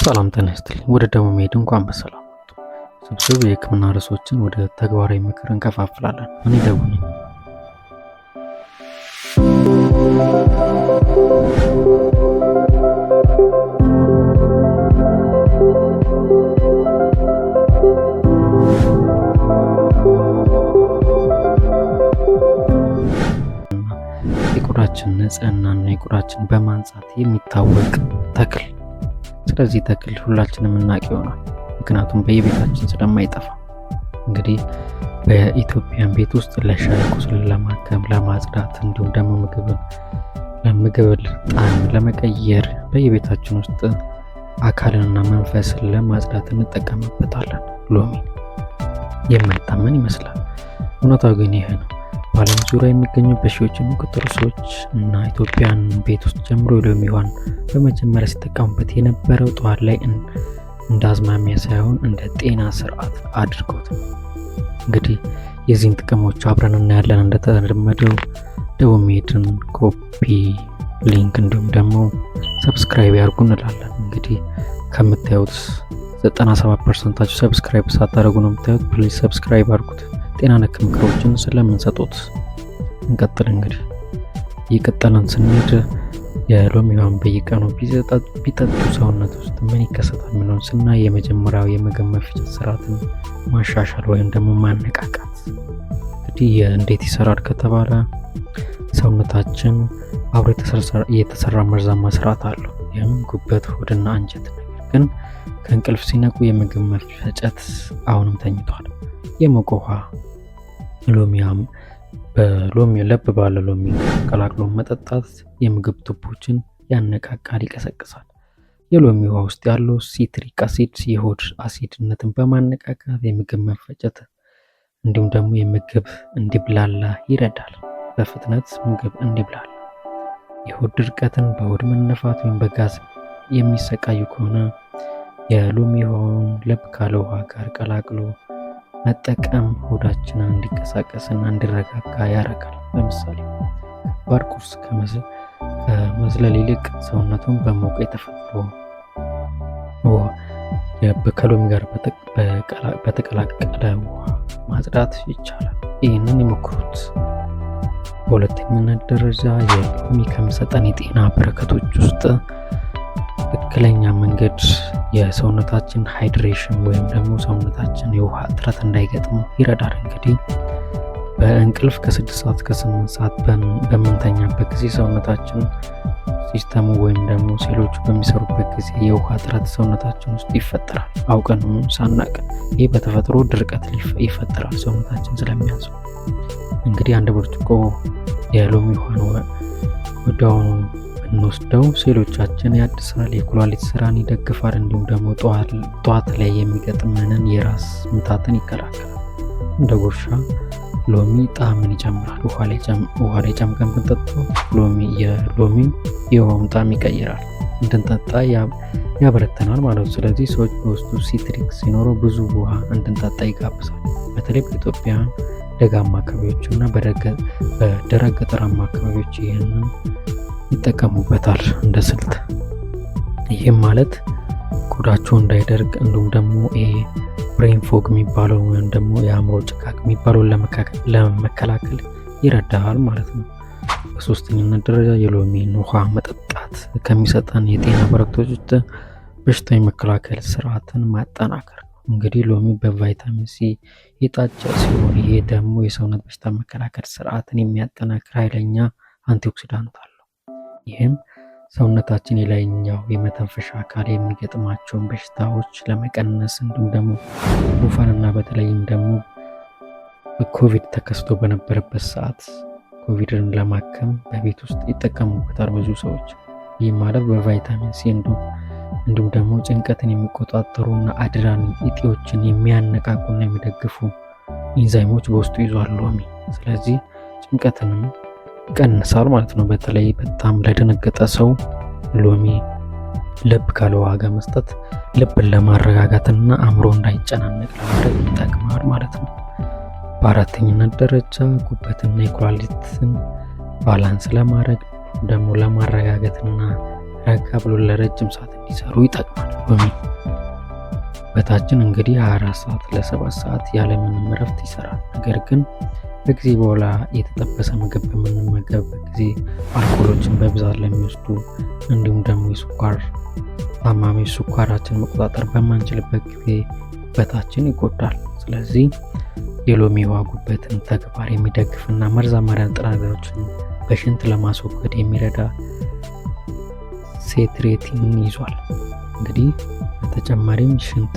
ሰላም ጤና ይስጥልኝ። ወደ ደቡብ መሄድ እንኳን በሰላም መጡ። ስብስብ የሕክምና ርዕሶችን ወደ ተግባራዊ ምክር እንከፋፍላለን። እኔ ደቡብ ነኝ። የቆዳችን ንጽህናና የቆዳችን በማንጻት የሚታወቅ ተክል። ስለዚህ ተክል ሁላችንም እናውቅ ይሆናል፣ ምክንያቱም በየቤታችን ስለማይጠፋ። እንግዲህ በኢትዮጵያን ቤት ውስጥ ለሻይ ቁስል ለማከም፣ ለማጽዳት እንዲሁም ደግሞ ምግብን ጣዕም ለመቀየር በየቤታችን ውስጥ አካልንና መንፈስን ለማጽዳት እንጠቀምበታለን። ሎሚ የማይታመን ይመስላል፣ እውነታው ግን ይሄ ነው። በዓለም ዙሪያ የሚገኙ በሺዎች የሚቆጠሩ ሰዎች እና ኢትዮጵያን ቤት ውስጥ ጀምሮ ሎሚ ውሃን በመጀመሪያ ሲጠቀሙበት የነበረው ጠዋት ላይ እንደ አዝማሚያ ሳይሆን እንደ ጤና ስርዓት አድርጎት። እንግዲህ የዚህን ጥቅሞች አብረን እናያለን። እንደተለመደው ደቡብ ሜድን ኮፒ ሊንክ እንዲሁም ደግሞ ሰብስክራይብ ያርጉ እንላለን። እንግዲህ ከምታዩት 97% ሰብስክራይብ ሳታደርጉ ነው የምታዩት። ፕሊዝ ሰብስክራይብ አድርጉት። ጤና ነክ ምክሮችን ስለምንሰጡት እንቀጥል። እንግዲህ እየቀጠለን ስንሄድ የሎሚ ውሃን በየቀኑ ቢጠጡ ሰውነት ውስጥ ምን ይከሰታል የሚለውን ስናይ የመጀመሪያው የምግብ መፍጨት ስርዓትን ማሻሻል ወይም ደግሞ ማነቃቃት። እንግዲህ እንዴት ይሰራል ከተባለ ሰውነታችን አብሮ የተሰራ መርዛማ ስርዓት አለው። ይህም ጉበት፣ ሆድና አንጀት። ነገር ግን ከእንቅልፍ ሲነቁ የምግብ መፈጨት አሁንም ተኝቷል። የሞቀ ውሃ ሎሚ ለብ ባለ ሎሚ ቀላቅሎ መጠጣት የምግብ ቱቦችን ያነቃቃል፣ ይቀሰቅሳል። የሎሚ ውሃ ውስጥ ያለው ሲትሪክ አሲድ የሆድ አሲድነትን በማነቃቃት የምግብ መፈጨት እንዲሁም ደግሞ የምግብ እንዲብላላ ይረዳል። በፍጥነት ምግብ እንዲብላላ። የሆድ ድርቀትን፣ በሆድ መነፋት ወይም በጋዝ የሚሰቃዩ ከሆነ የሎሚ ውሃውን ለብ ካለ ውሃ ጋር ቀላቅሎ መጠቀም ሆዳችንን እንዲቀሳቀስና እንዲረጋጋ ያደርጋል። ለምሳሌ ከባድ ቁርስ ከመዝለል ይልቅ ሰውነቱን በሞቀ የተፈጥሮ ከሎሚ ጋር በተቀላቀለ ውሃ ማጽዳት ይቻላል። ይህንን ይሞክሩት። በሁለተኛነት ደረጃ የሎሚ ከሚሰጠን የጤና በረከቶች ውስጥ ትክክለኛ መንገድ የሰውነታችን ሃይድሬሽን ወይም ደግሞ ሰውነታችን የውሃ እጥረት እንዳይገጥም ይረዳል። እንግዲህ በእንቅልፍ ከ6 ሰዓት እስከ 8 ሰዓት በምንተኛበት ጊዜ ሰውነታችን ሲስተሙ ወይም ደግሞ ሴሎቹ በሚሰሩበት ጊዜ የውሃ እጥረት ሰውነታችን ውስጥ ይፈጠራል፣ አውቀን ሳናቅ። ይህ በተፈጥሮ ድርቀት ይፈጠራል ሰውነታችን ስለሚያንሰው። እንግዲህ አንድ ብርጭቆ የሎሚ ውሃን ወዲያውኑ እንወስደው ሴሎቻችን ያድሳል፣ የኩላሊት ስራን ይደግፋል፣ እንዲሁም ደግሞ ጠዋት ላይ የሚገጥመንን የራስ ምታትን ይከላከላል። እንደ ጉርሻ ሎሚ ጣዕምን ይጨምራል። ውሃ ላይ ጨምቀን ብንጠጣው የሎሚው የውሃውን ጣዕም ይቀይራል፣ እንድንጠጣ ያበረተናል ማለት ነው። ስለዚህ ሰዎች በውስጡ ሲትሪክ ሲኖረው ብዙ ውሃ እንድንጠጣ ይጋብዛል። በተለይ በኢትዮጵያ ደጋማ አካባቢዎች እና በደረቅ ገጠራማ አካባቢዎች ይህንን ይጠቀሙበታል እንደ ስልት። ይህም ማለት ቆዳቸው እንዳይደርቅ እንዲሁም ደግሞ ብሬን ፎግ የሚባለው ወይም ደግሞ የአእምሮ ጭጋግ የሚባለውን ለመከላከል ይረዳል ማለት ነው። በሶስተኛነት ደረጃ የሎሚን ውሃ መጠጣት ከሚሰጠን የጤና በረከቶች ውስጥ በሽታ የመከላከል ስርዓትን ማጠናከር ነው። እንግዲህ ሎሚ በቫይታሚን ሲ የታጨ ሲሆን ይሄ ደግሞ የሰውነት በሽታ መከላከል ስርዓትን የሚያጠናክር ኃይለኛ አንቲኦክሲዳንት አለው። ይህም ሰውነታችን የላይኛው የመተንፈሻ አካል የሚገጥማቸውን በሽታዎች ለመቀነስ እንዲሁም ደግሞ ጉንፋንና በተለይም ደግሞ ኮቪድ ተከስቶ በነበረበት ሰዓት ኮቪድን ለማከም በቤት ውስጥ ይጠቀሙበታል ብዙ ሰዎች። ይህ ማለት በቫይታሚን ሲ እንዲሁም ደግሞ ጭንቀትን የሚቆጣጠሩና አድራን እጢዎችን የሚያነቃቁና የሚደግፉ ኢንዛይሞች በውስጡ ይዟል ሎሚ። ስለዚህ ጭንቀትንም ይቀንሳል ማለት ነው። በተለይ በጣም ለደነገጠ ሰው ሎሚ ለብ ካለ ውሃ ጋር መስጠት ልብን ለማረጋጋትና አእምሮ እንዳይጨናነቅ ለማድረግ ይጠቅማል ማለት ነው። በአራተኛነት ደረጃ ጉበትና የኩላሊትን ባላንስ ለማድረግ ደግሞ ለማረጋጋትና ረጋ ብሎ ለረጅም ሰዓት እንዲሰሩ ይጠቅማል። ሎሚ በታችን እንግዲህ 24 ሰዓት ለ7 ሰዓት ያለምንም እረፍት ይሰራል። ነገር ግን በጊዜ በኋላ የተጠበሰ ምግብ በምንመገብበት ጊዜ አልኮሎችን በብዛት ለሚወስዱ እንዲሁም ደግሞ የስኳር ታማሚዎች ስኳራችን መቆጣጠር በማንችልበት ጊዜ ጉበታችን ይጎዳል። ስለዚህ የሎሚ ውሃ ጉበትን ተግባር የሚደግፍና መርዛማ ንጥረ ነገሮችን በሽንት ለማስወገድ የሚረዳ ሴትሬቲን ይዟል። እንግዲህ በተጨማሪም ሽንት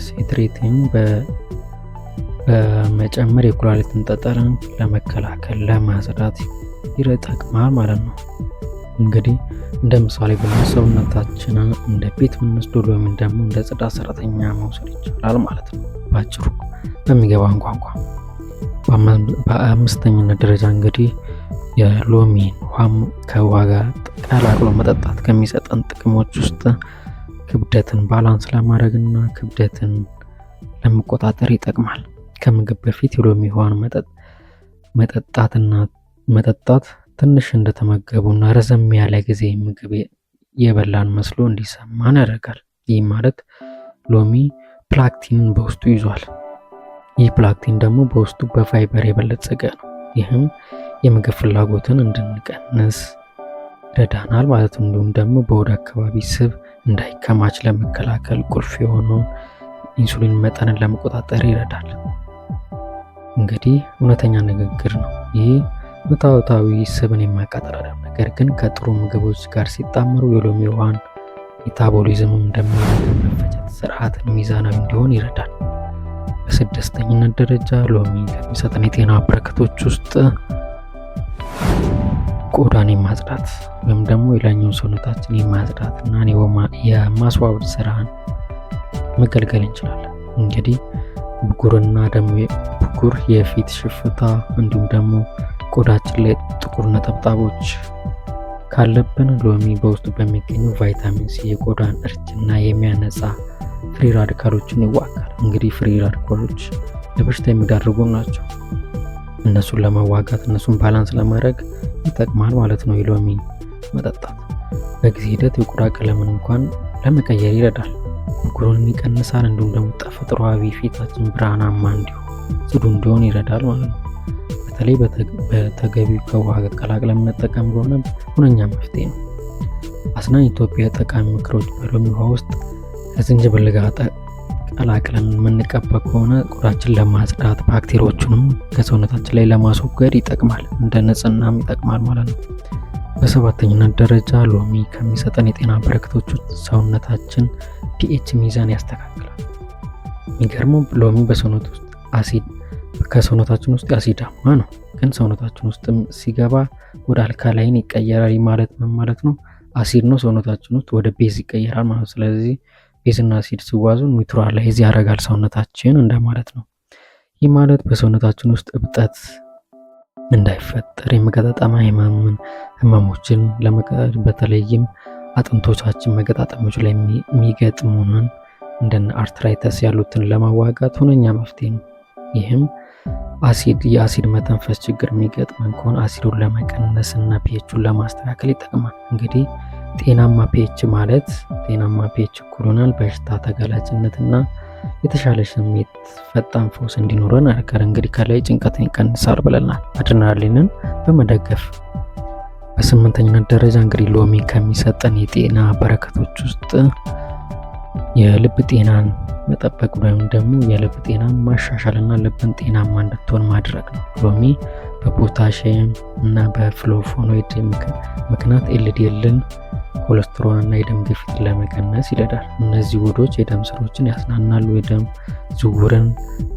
ሴትሬቲን በመጨመር የኩላሊትን ጠጠርን ለመከላከል ለማጽዳት ይጠቅማል ማለት ነው። እንግዲህ እንደ ምሳሌ ሰውነታችንን እንደ ቤት የምንወስደው ሎሚን ደግሞ እንደ ጽዳት ሰራተኛ መውሰድ ይቻላል ማለት ነው። ባጭሩ በሚገባን ቋንቋ። በአምስተኝነት ደረጃ እንግዲህ የሎሚን ከውሃ ጋር ቀላቅሎ መጠጣት ከሚሰጠን ጥቅሞች ውስጥ ክብደትን ባላንስ ለማድረግና ክብደትን ለመቆጣጠር ይጠቅማል። ከምግብ በፊት የሎሚ ውሃን መጠጣት ትንሽ እንደተመገቡና ረዘም ያለ ጊዜ ምግብ የበላን መስሎ እንዲሰማን ያደርጋል። ይህ ማለት ሎሚ ፕላክቲንን በውስጡ ይዟል። ይህ ፕላክቲን ደግሞ በውስጡ በፋይበር የበለጸገ ነው። ይህም የምግብ ፍላጎትን እንድንቀንስ ይረዳናል ማለት ነው። እንዲሁም ደግሞ በሆድ አካባቢ ስብ እንዳይከማች ለመከላከል ቁልፍ የሆነውን ኢንሱሊን መጠንን ለመቆጣጠር ይረዳል። እንግዲህ እውነተኛ ንግግር ነው። ይህ ምታታዊ ስብን የማያቃጥል ነገር ግን ከጥሩ ምግቦች ጋር ሲጣመሩ የሎሚ ውሃን ሜታቦሊዝምም ደግሞ መፈጨት ስርዓትን ሚዛናዊ እንዲሆን ይረዳል። በስድስተኝነት ደረጃ ሎሚ ከሚሰጠን የጤና በረከቶች ውስጥ ቆዳን የማጽዳት ወይም ደግሞ የላይኛውን ሰውነታችን የማጽዳት እና የማስዋብ ስራን መገልገል እንችላለን። እንግዲህ ብጉርና ደግሞ ብጉር፣ የፊት ሽፍታ እንዲሁም ደግሞ ቆዳችን ላይ ጥቁር ነጠብጣቦች ካለብን ሎሚ በውስጡ በሚገኙ ቫይታሚን ሲ የቆዳን እርጅና የሚያነጻ ፍሪ ራዲካሎችን ይዋጋል። እንግዲህ ፍሪ ራዲካሎች ለበሽታ የሚዳርጉ ናቸው። እነሱን ለመዋጋት እነሱን ባላንስ ለማድረግ ይጠቅማል ማለት ነው። የሎሚ መጠጣት በጊዜ ሂደት የቆዳ ቀለምን እንኳን ለመቀየር ይረዳል። ብጉርን ይቀንሳል። እንዲሁም ደግሞ ተፈጥሯዊ ፊታችን ብርሃናማ እንዲሆን ጽዱ እንዲሆን ይረዳል ማለት ነው። በተለይ በተገቢው ከውሃ ጋር ቀላቅለን የምንጠቀም ከሆነ ሁነኛ መፍትሄ ነው። አስናኝ ኢትዮጵያ ጠቃሚ ምክሮች በሎሚ ውሃ ውስጥ ከዝንጅብል ጋር ቀላቅለን የምንቀባ ከሆነ ቆዳችን ለማጽዳት ባክቴሪያዎቹንም ከሰውነታችን ላይ ለማስወገድ ይጠቅማል። እንደ ንጽህናም ይጠቅማል ማለት ነው። በሰባተኝነት ደረጃ ሎሚ ከሚሰጠን የጤና በረከቶች ውስጥ ሰውነታችን ፒኤች ሚዛን ያስተካክላል። የሚገርመው ሎሚ ከሰውነታችን ውስጥ አሲዳማ ነው፣ ግን ሰውነታችን ውስጥ ሲገባ ወደ አልካላይን ይቀየራል። ማለት ምን ማለት ነው? አሲድ ነው ሰውነታችን ውስጥ ወደ ቤዝ ይቀየራል ማለት ነው። ስለዚህ ቤዝና አሲድ ሲዋዙ ኒውትራላይዝ ያደርጋል ሰውነታችን እንደማለት ነው። ይህ ማለት በሰውነታችን ውስጥ እብጠት እንዳይፈጠር የመገጣጠሚያ ህመሞችን በተለይም አጥንቶቻችን መገጣጠሚያዎች ላይ የሚገጥሙንን እንደነ አርትራይተስ ያሉትን ለማዋጋት ሁነኛ መፍትሄ ነው። ይህም የአሲድ መተንፈስ ችግር የሚገጥመን ከሆነ አሲዱን ለመቀነስ እና ፒኤቹን ለማስተካከል ይጠቅማል። እንግዲህ ጤናማ ፒኤች ማለት ጤናማ ፒኤች እኩል በሽታ ተጋላጭነት እና የተሻለ ስሜት፣ ፈጣን ፈውስ እንዲኖረን ያደርጋል። እንግዲህ ከላይ ጭንቀትን ይቀንሳል ብለናል አድሬናሊንን በመደገፍ። በስምንተኝነት ደረጃ እንግዲህ ሎሚ ከሚሰጠን የጤና በረከቶች ውስጥ የልብ ጤናን መጠበቅ ወይም ደግሞ የልብ ጤናን ማሻሻል እና ልብን ጤናማ እንድትሆን ማድረግ ነው። ሎሚ በፖታሽየም እና በፍሎቮኖይድ ምክንያት ኤልዲኤልን፣ ኮሌስትሮል እና የደም ግፊትን ለመቀነስ ይረዳል። እነዚህ ውህዶች የደም ስሮችን ያስናናሉ፣ የደም ዝውውርን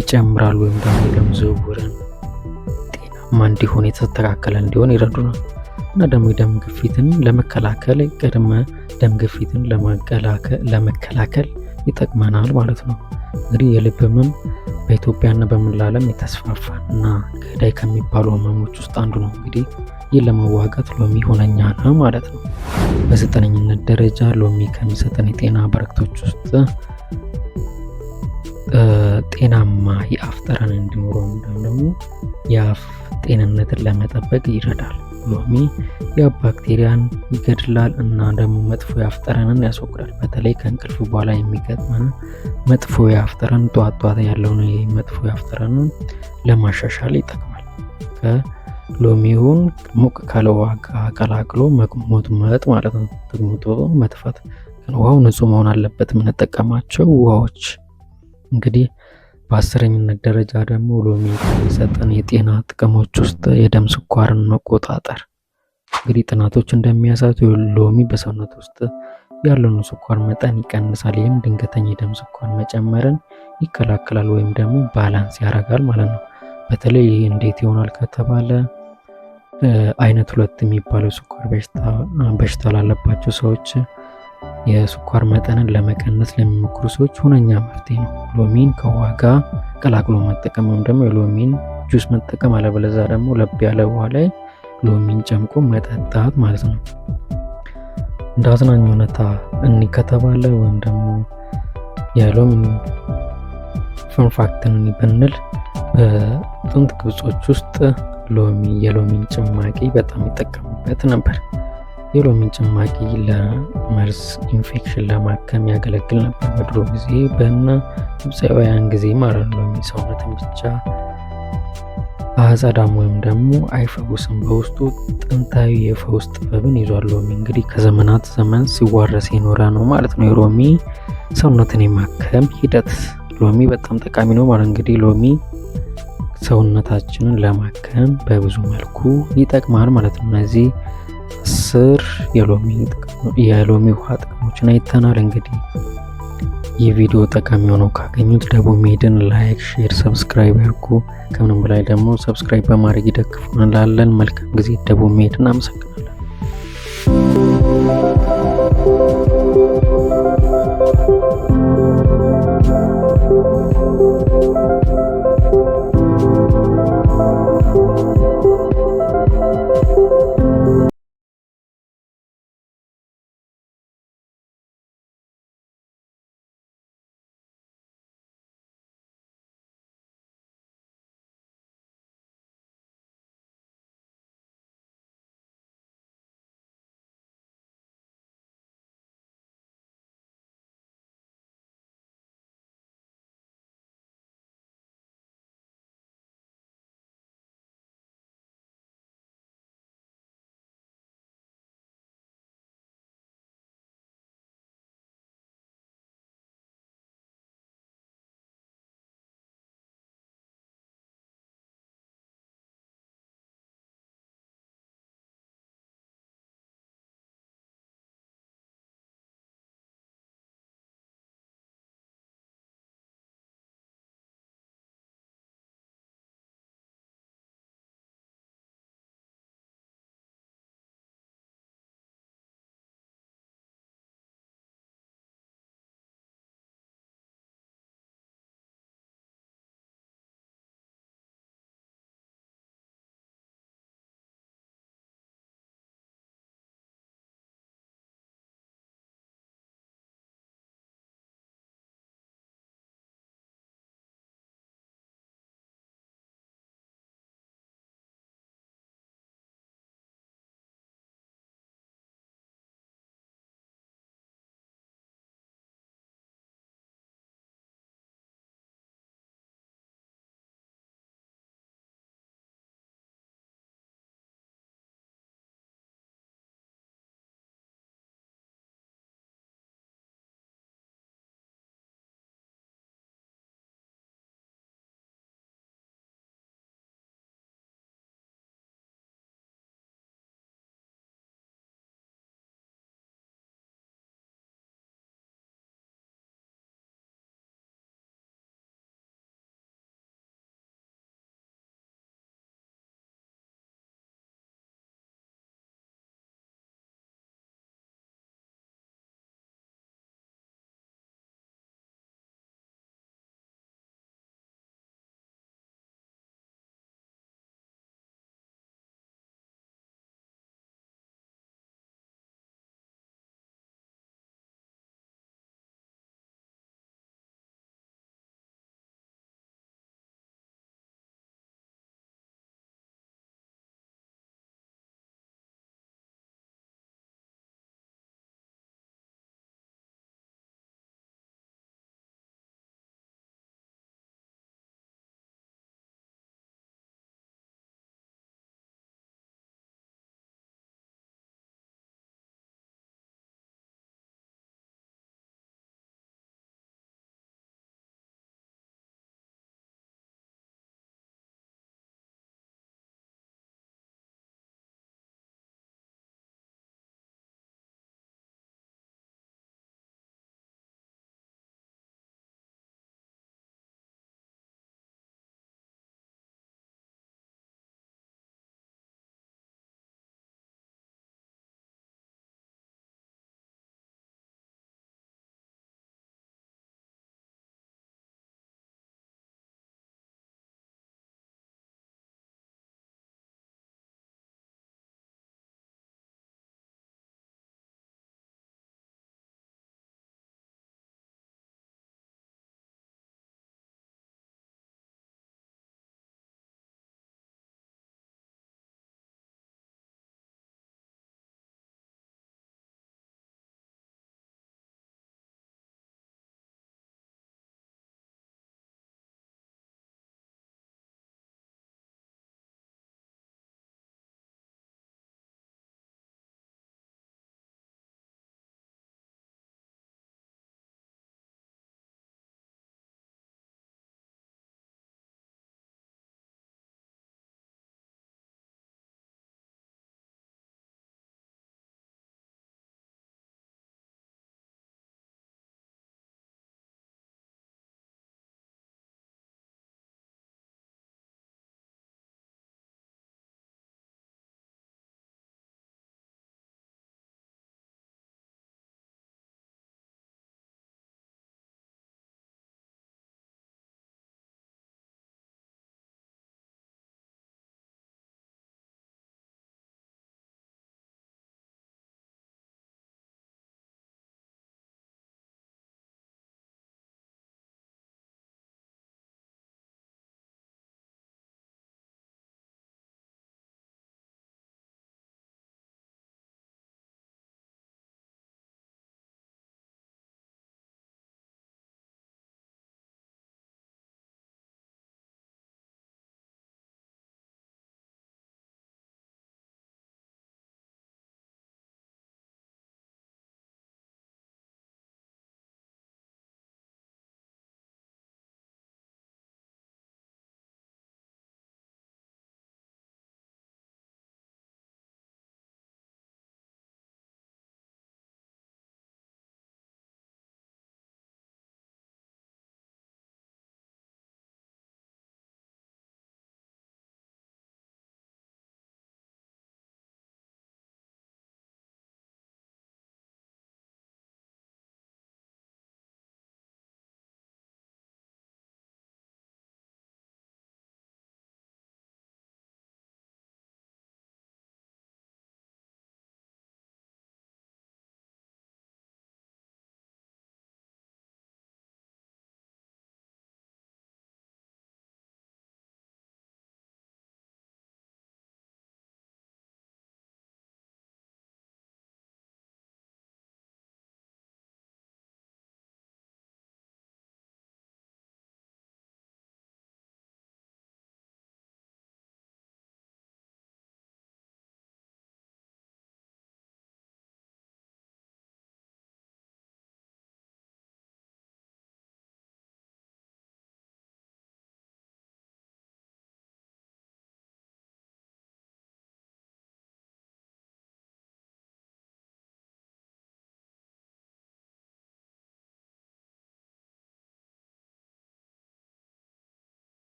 ይጨምራሉ ወይም ደግሞ የደም ዝውውርን ጤናማ እንዲሆን የተስተካከለ እንዲሆን ይረዱናል እና ደግሞ የደም ግፊትን ለመከላከል ቅድመ ደም ግፊትን ለመከላከል ይጠቅመናል ማለት ነው። እንግዲህ የልብ ህመም በኢትዮጵያና በመላው ዓለም የተስፋፋ እና ገዳይ ከሚባሉ ህመሞች ውስጥ አንዱ ነው። እንግዲህ ይህን ለመዋጋት ሎሚ ሁነኛ ነው ማለት ነው። በዘጠነኝነት ደረጃ ሎሚ ከሚሰጠን የጤና በረከቶች ውስጥ ጤናማ የአፍ ጠረን እንዲኖረው ደግሞ የአፍ ጤንነትን ለመጠበቅ ይረዳል። ሎሚ የባክቴሪያን ይገድላል እና ደግሞ መጥፎ የአፍ ጠረንን ያስወግዳል። በተለይ ከእንቅልፍ በኋላ የሚገጥመን መጥፎ የአፍ ጠረን ጧት ያለውን መጥፎ የአፍ ጠረንን ለማሻሻል ይጠቅማል። ከሎሚውን ሞቅ ካለ ውሃ ጋር ቀላቅሎ መቅሞጥመጥ ማለት ነው። ተግሙጦ መጥፋት። ግን ውሃው ንጹህ መሆን አለበት። የምንጠቀማቸው ውሃዎች እንግዲህ በ10ኛነት ደረጃ ደግሞ ሎሚ የሚሰጠን የጤና ጥቅሞች ውስጥ የደም ስኳርን መቆጣጠር። እንግዲህ ጥናቶች እንደሚያሳዩት ሎሚ በሰውነት ውስጥ ያለውን ስኳር መጠን ይቀንሳል። ይህም ድንገተኛ የደም ስኳር መጨመርን ይከላከላል ወይም ደግሞ ባላንስ ያደርጋል ማለት ነው። በተለይ ይህ እንዴት ይሆናል ከተባለ አይነት 2 የሚባለው ስኳር በሽታ ላለባቸው ሰዎች የስኳር መጠንን ለመቀነስ ለሚሞክሩ ሰዎች ሁነኛ መፍትሄ ነው። ሎሚን ከውሃ ጋር ቀላቅሎ መጠቀም ወይም ደግሞ የሎሚን ጁስ መጠቀም፣ አለበለዚያ ደግሞ ለብ ያለ ውሃ ላይ ሎሚን ጨምቆ መጠጣት ማለት ነው። እንደ አዝናኝ ሁኔታ ከተባለ ወይም ደግሞ የሎሚን ፈንፋክትን ብንል በጥንት ግብጾች ውስጥ የሎሚን ጭማቂ በጣም ይጠቀሙበት ነበር። የሎሚን ጭማቂ ለመርዝ ኢንፌክሽን ለማከም ያገለግል ነበር በድሮ ጊዜ በእነ ግብፃውያን ጊዜ ማለት ነው። ሎሚ ሰውነትን ብቻ አያጸዳም ወይም ደግሞ አይፈውስም፣ በውስጡ ጥንታዊ የፈውስ ጥበብን ይዟል። ሎሚ እንግዲህ ከዘመናት ዘመን ሲዋረስ የኖረ ነው ማለት ነው። የሎሚ ሰውነትን የማከም ሂደት ሎሚ በጣም ጠቃሚ ነው ማለት እንግዲህ ሎሚ ሰውነታችንን ለማከም በብዙ መልኩ ይጠቅማል ማለት ነው። እነዚህ 10 የሎሚ ውሃ ጥቅሞችን አይተናል። እንግዲህ ይህ ቪዲዮ ጠቃሚ ሆኖ ካገኙት ደቡብ ሜድን ላይክ፣ ሼር፣ ሰብስክራይብ ያድርጉ። ከምንም በላይ ደግሞ ሰብስክራይብ በማድረግ ይደግፉን እንላለን። መልካም ጊዜ። ደቡብ ሜድ እናመሰግናለን።